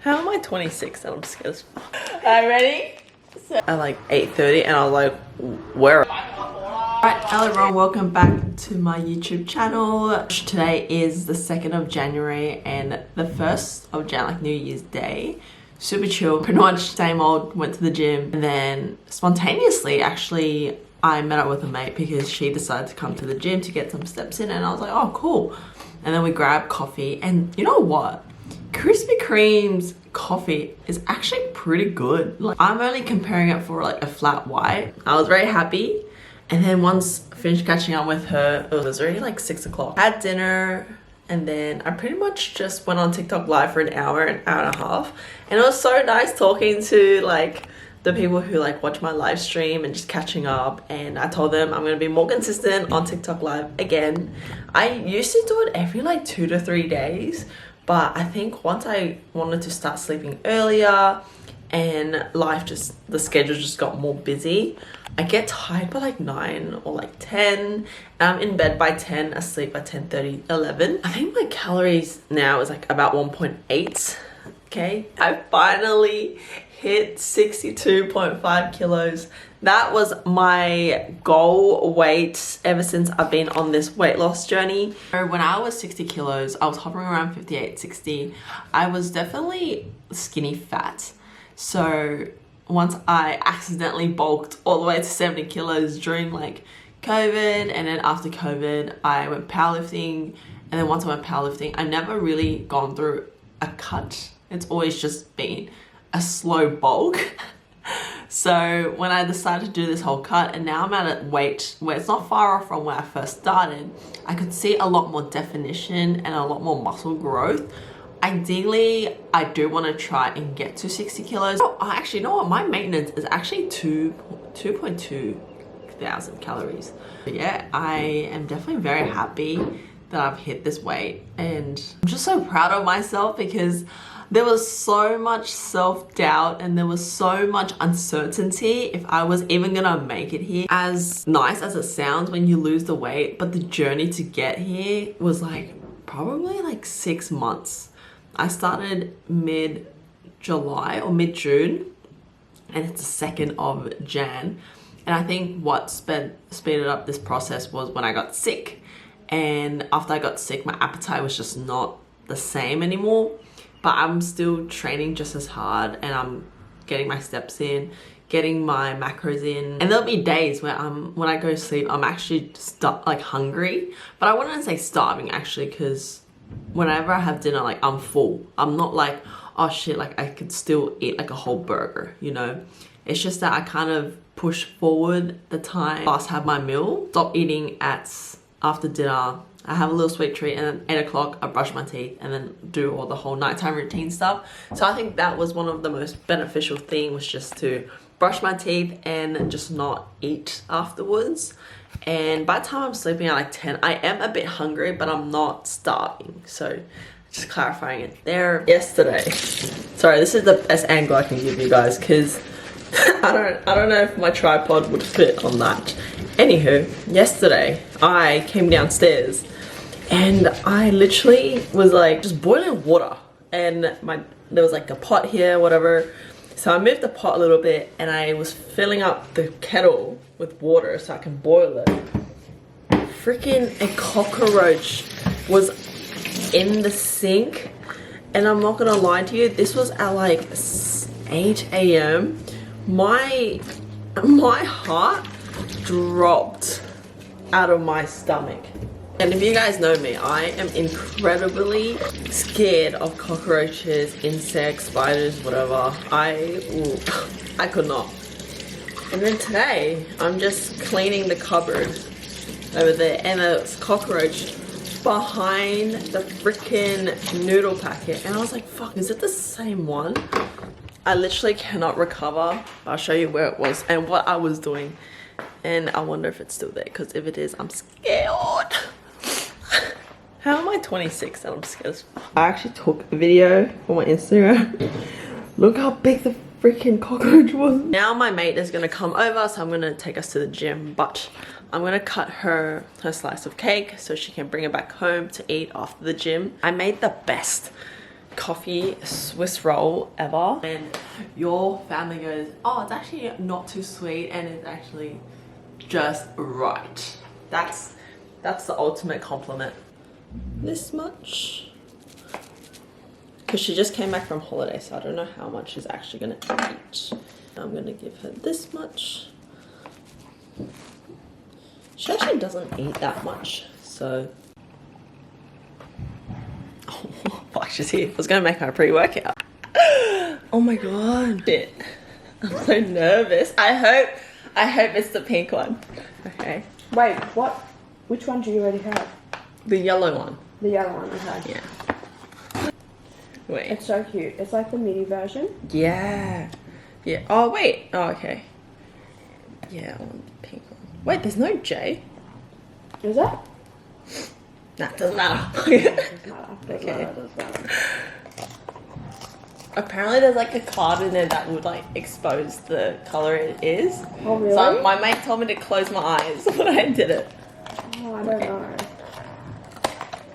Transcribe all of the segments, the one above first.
How am I 26 and I'm scared as fuck? Alright, ready? So, at like 8:30 and I was like, where? Alright, hello everyone, welcome back to my YouTube channel. Today is the 2nd of January and the 1st of Jan, like New Year's Day. Super chill, pretty much same old, went to the gym and then spontaneously actually I met up with a mate because she decided to come to the gym to get some steps in and I was like, oh cool. And then we grabbed coffee and you know what? Krispy Kreme's coffee is actually pretty good. Like, I'm only comparing it for like a flat white. I was very happy. And then once I finished catching up with her, it was already like 6 o'clock. Had dinner and then I pretty much just went on TikTok live for an hour and a half. And it was so nice talking to like the people who like watch my live stream and just catching up. And I told them I'm gonna be more consistent on TikTok live again. I used to do it every like 2 to 3 days. But I think once I wanted to start sleeping earlier and the schedule just got more busy, I get tired by like 9 or like 10. I'm in bed by 10, asleep by 10:30, 11. I think my calories now is like about 1.8. Okay, I finally hit 62.5 kilos. That was my goal weight ever since I've been on this weight loss journey. When I was 60 kilos, I was hovering around 58, 60. I was definitely skinny fat. So once I accidentally bulked all the way to 70 kilos during like COVID, and then after COVID, I went powerlifting. And then once I went powerlifting, I've never really gone through a cut. It's always just been a slow bulk. So when I decided to do this whole cut and now I'm at a weight where it's not far off from where I first started, I could see a lot more definition and a lot more muscle growth. Ideally, I do want to try and get to 60 kilos. Oh, actually, you know what? My maintenance is actually 2.2 thousand calories. But yeah, I am definitely very happy that I've hit this weight and I'm just so proud of myself because there was so much self-doubt and there was so much uncertainty if I was even gonna make it here. As nice as it sounds when you lose the weight, but the journey to get here was like probably like 6 months. I started mid-July or mid-June and it's the 2nd of Jan. And I think what speeded up this process was when I got sick. And after I got sick, my appetite was just not the same anymore. But I'm still training just as hard and I'm getting my steps in, getting my macros in. And there'll be days where when I go to sleep, I'm actually like hungry. But I wouldn't say starving actually, because whenever I have dinner, like I'm full. I'm not like, oh shit, like I could still eat like a whole burger, you know? It's just that I kind of push forward the time past have my meal, stop eating after dinner. I have a little sweet treat and then 8 o'clock I brush my teeth and then do all the whole nighttime routine stuff. So I think that was one of the most beneficial things, was just to brush my teeth and just not eat afterwards. And by the time I'm sleeping at like 10, I am a bit hungry, but I'm not starving. So just clarifying it there. Yesterday, sorry, this is the best angle I can give you guys because I don't know if my tripod would fit on that. Anywho, yesterday I came downstairs and I literally was like just boiling water and there was like a pot here, whatever. So I moved the pot a little bit and I was filling up the kettle with water so I can boil it. Freaking a cockroach was in the sink and I'm not gonna lie to you, this was at like 8 a.m. My heart dropped out of my stomach. And if you guys know me, I am incredibly scared of cockroaches, insects, spiders, whatever. I could not. And then today, I'm just cleaning the cupboard over there and there's a cockroach behind the freaking noodle packet. And I was like, fuck, is it the same one? I literally cannot recover. I'll show you where it was and what I was doing. And I wonder if it's still there, because if it is, I'm scared. How am I 26 and I'm scared as fuck? I actually took a video for my Instagram. Look how big the freaking cockroach was. Now my mate is gonna come over, so I'm gonna take us to the gym, but I'm gonna cut her slice of cake so she can bring it back home to eat after the gym. I made the best coffee Swiss roll ever, and your family goes, oh, it's actually not too sweet and it's actually just right. That's the ultimate compliment. This much, because she just came back from holiday, so I don't know how much she's actually gonna eat. I'm gonna give her this much. She actually doesn't eat that much, so oh fuck, she's here. I was gonna make her a pre-workout. Oh my god, shit, I'm so nervous. I hope it's the pink one. Okay, Wait, what? Which one do you already have? the yellow one. The yellow one, okay. Yeah. Wait. It's so cute. It's like the mini version. Yeah. Yeah. Oh wait. Oh, okay. Yeah, I want the pink one. Wait, there's no J. Is that? Nah, doesn't matter. Okay. Doesn't matter. Apparently there's like a card in there that would like expose the color it is. Oh really? So my mate told me to close my eyes when I did it. Oh, I don't know.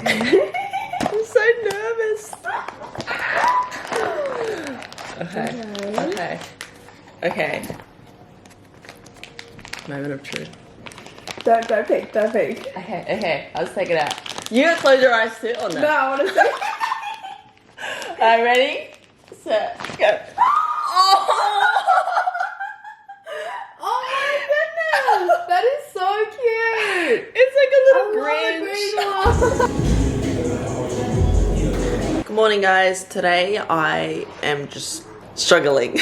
I'm so nervous. Okay. Moment of truth. Don't peek. Okay. I'll just take it out. You gotta close your eyes too on that. No, I want to see. Alright, ready? Set, go. Oh my goodness! That is so cute! It's like a little Grinch. Good morning, guys. Today I am just struggling.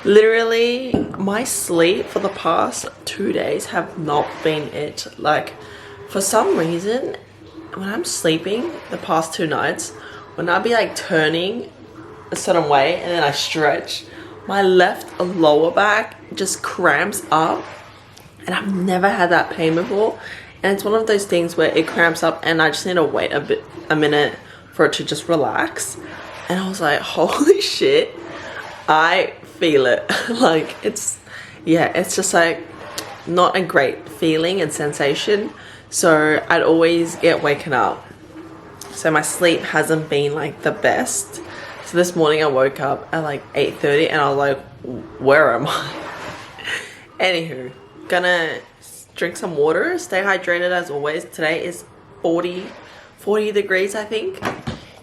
Literally, my sleep for the past 2 days have not been it. Like, for some reason, when I'm sleeping the past 2 nights, when I'll be like turning a certain way and then I stretch, my left lower back just cramps up, and I've never had that pain before. And it's one of those things where it cramps up and I just need to wait a minute for it to just relax. And I was like, holy shit, I feel it. Like, it's just like not a great feeling and sensation. So I'd always get waken up. So my sleep hasn't been like the best. So this morning I woke up at like 8:30 and I was like, where am I? Anywho, gonna drink some water, stay hydrated as always. Today is 40 degrees, I think.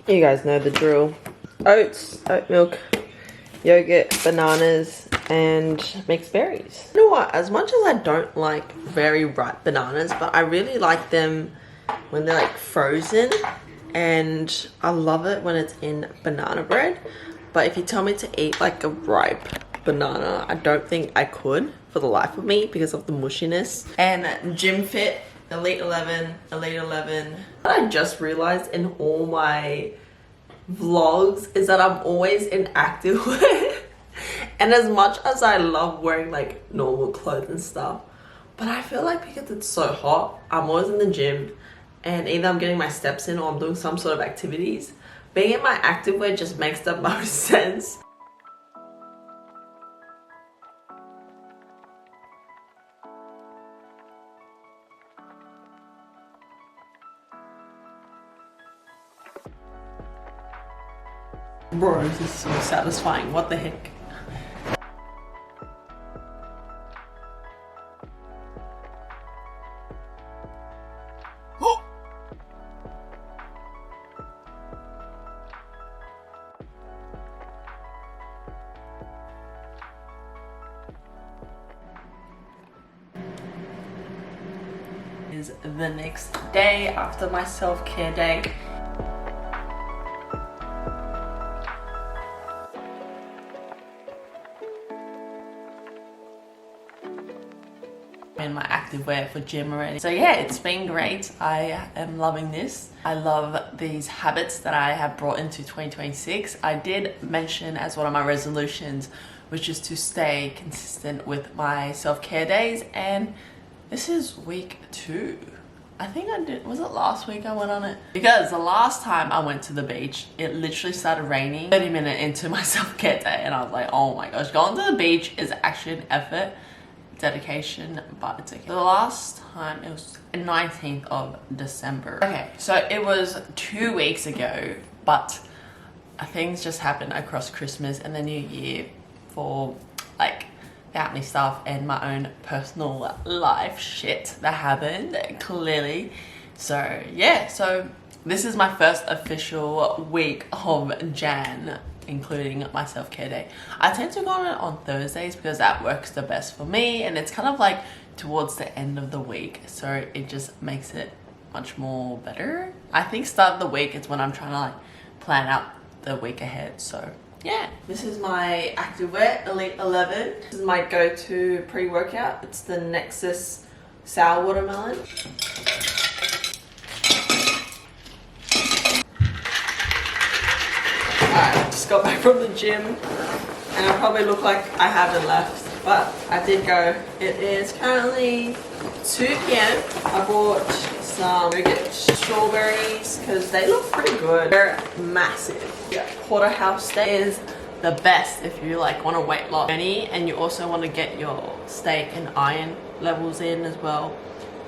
You guys know the drill. Oats, oat milk, yogurt, bananas, and mixed berries. You know what? As much as I don't like very ripe bananas, but I really like them when they're like frozen, and I love it when it's in banana bread. But if you tell me to eat like a ripe banana, I don't think I could for the life of me because of the mushiness. And Gym Fit, Elite 11. What I just realized in all my vlogs is that I'm always in activewear. And as much as I love wearing like normal clothes and stuff, but I feel like because it's so hot, I'm always in the gym and either I'm getting my steps in or I'm doing some sort of activities. Being in my activewear just makes the most sense. Bro, this is so satisfying. What the heck? Is the next day after my self-care day. In my activewear for gym already. So yeah, it's been great. I am loving this. I love these habits that I have brought into 2026. I did mention as one of my resolutions, which is to stay consistent with my self-care days, and this is week 2. I think I did, was it last week I went on it? Because the last time I went to the beach, it literally started raining 30 minutes into my self-care day, and I was like, oh my gosh, going to the beach is actually an effort, dedication, but it's okay. The last time, it was the 19th of December. Okay, so it was 2 weeks ago, but things just happen across Christmas and the New Year for like family stuff and my own personal life shit that happened clearly. So yeah, so this is my first official week of Jan, including my self-care day. I tend to go on it on Thursdays because that works the best for me, and it's kind of like towards the end of the week, so it just makes it much more better. I think start of the week is when I'm trying to like plan out the week ahead. So yeah, this is my activewear Elite 11. This is my go-to pre-workout. It's the Nexus sour watermelon. Alright, just got back from the gym and I probably look like I haven't left, but I did go. It is currently 2 p.m. I bought some strawberries because they look pretty good. They're massive. Yeah, porterhouse steak is the best if you like want a weight loss journey and you also want to get your steak and iron levels in as well.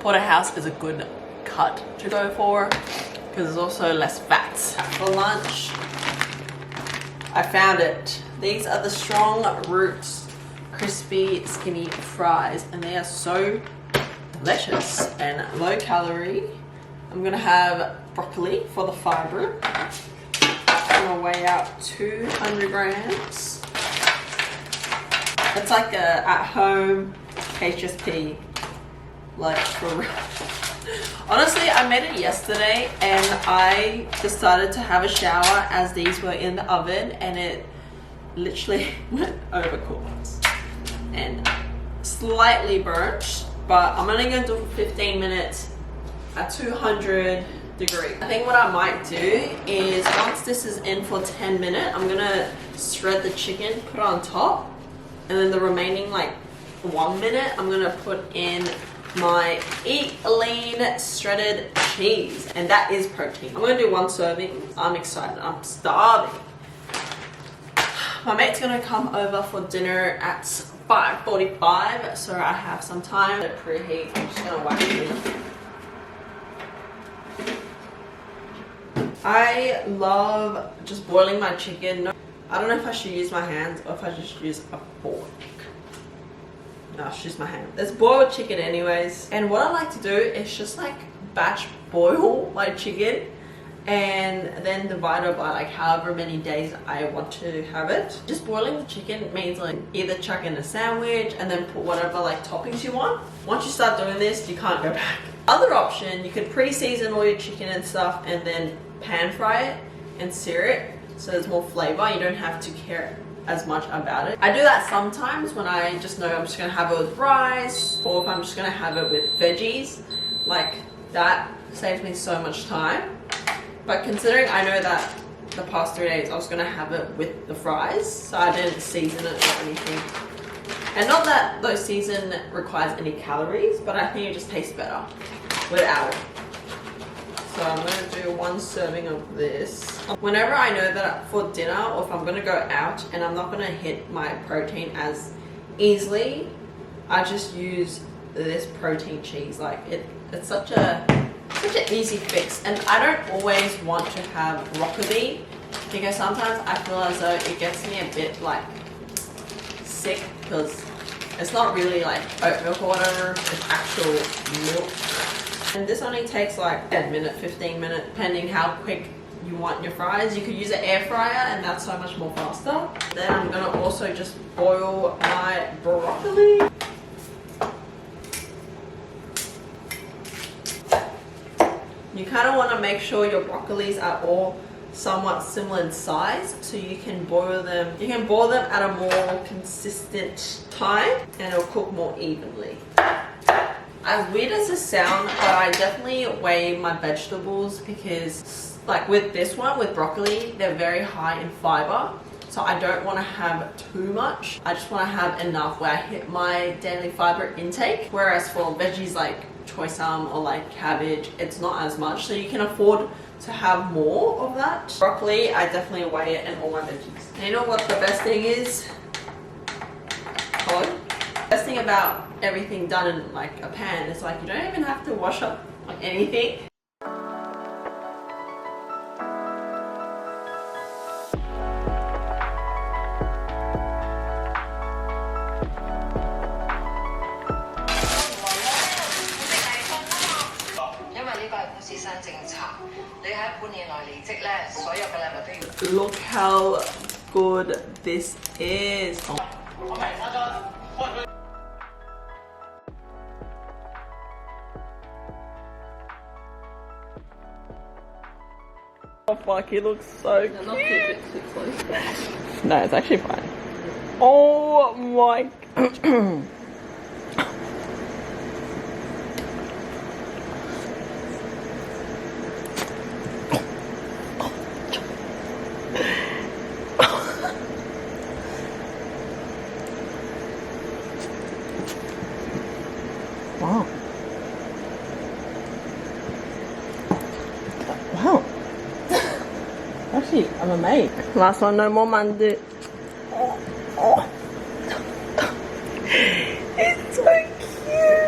Porterhouse is a good cut to go for because there's also less fats. For lunch, I found it. These are the Strong Roots crispy skinny fries and they are so delicious and low calorie. I'm gonna have broccoli for the fiber. I'm gonna weigh out 200 grams. It's like a at-home HSP, like for real. Honestly, I made it yesterday and I decided to have a shower as these were in the oven and it literally went overcooked and slightly burnt, but I'm only gonna do it for 15 minutes at 200 degrees. I think what I might do is once this is in for 10 minutes, I'm gonna shred the chicken, put it on top, and then the remaining like 1 minute, I'm gonna put in my Eat Lean shredded cheese, and that is protein. I'm gonna do 1 serving. I'm excited, I'm starving. My mate's gonna come over for dinner at 5:45, so I have some time to preheat. I'm just gonna whack it in. I love just boiling my chicken. I don't know if I should use my hands or if I just use a fork. No, it's just my hand. Let's boil chicken anyways. And what I like to do is just like batch boil my chicken and then divide it by like however many days I want to have it. Just boiling the chicken means like either chuck in a sandwich and then put whatever like toppings you want. Once you start doing this, you can't go back. Other option, you could pre-season all your chicken and stuff and then pan fry it and sear it so there's more flavor. You don't have to care as much about it. I do that sometimes when I just know I'm just gonna have it with rice, or if I'm just gonna have it with veggies. Like that saves me so much time. But considering I know that the past 3 days I was gonna have it with the fries, so I didn't season it or anything. And not that those season requires any calories, but I think it just tastes better without it. So I'm gonna do 1 serving of this. Whenever I know that for dinner or if I'm gonna go out and I'm not gonna hit my protein as easily, I just use this protein cheese. Like it's such an easy fix. And I don't always want to have broccoli because sometimes I feel as though it gets me a bit like sick because it's not really like oat milk or whatever, it's actual milk. And this only takes like 10 minutes, 15 minutes, depending how quick you want your fries. You could use an air fryer and that's so much more faster. Then I'm gonna also just boil my broccoli. You kind of want to make sure your broccolis are all somewhat similar in size so you can boil them. You can boil them at a more consistent time and it'll cook more evenly. As weird as it sounds, but I definitely weigh my vegetables because like with this one, with broccoli, they're very high in fiber. So I don't want to have too much. I just want to have enough where I hit my daily fiber intake. Whereas for veggies like choy sum or like cabbage, it's not as much. So you can afford to have more of that. Broccoli, I definitely weigh it in all my veggies. And you know what the best thing is? Hello? Best thing about everything done in like a pan is like you don't even have to wash up like anything. look how good this is. Oh. Oh fuck, he looks so cute. Not too close. No, it's actually fine. Oh my. Wow. Wow. Actually, I'm amazed. Last one, no more mandu. Oh, oh. It's so cute.